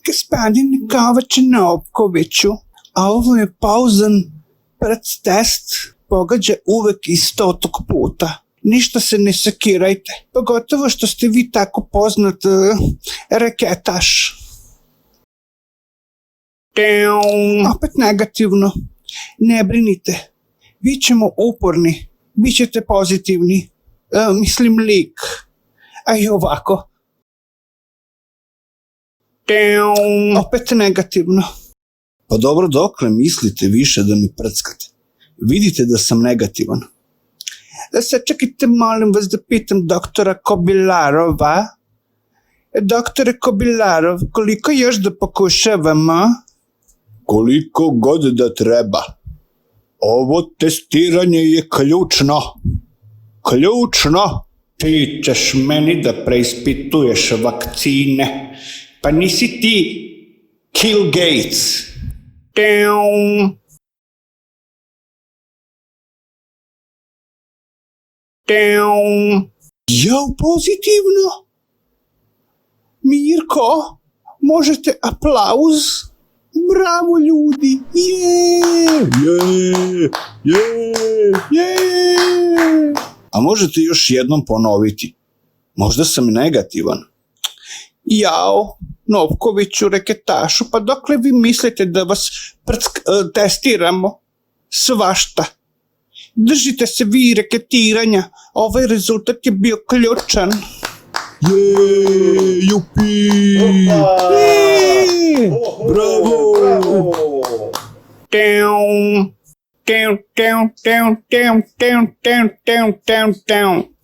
Gospodine Kovač Novkoviću, a ovo je pauzan test, pogađa uvek iz 100. puta. Ništa se ne sekirajte, pogotovo što ste vi tako poznat reketaš. Opet negativno. Ne brinite, vi ćemo uporni, bit ćete pozitivni. Mislim lik. A i ovako. Opet negativno. Pa dobro, dokle mislite više da mi prckate? Vidite da sam negativan. Sačekajte, molim vas da pitam doktora Kobilarova. Doktore Kobilarov, koliko još da pokušavamo? Koliko god da treba. Ovo testiranje je ključno. Ključno. Ti ćeš meni da preispituješ vakcine. Pa nisi ti Bill Gates. Ja pozitivno. Mirko, možete aplauz? Bravo ljudi. A možete još jednom ponoviti? Možda sam negativan. Jao, Novkoviću reketašu, pa dokle vi mislite da vas testiramo? Svašta. Držite se vi reketiranja, ovaj rezultat je bio ključan. Jupi! Bravo! Down, down, down, down, down, down, down, down, down.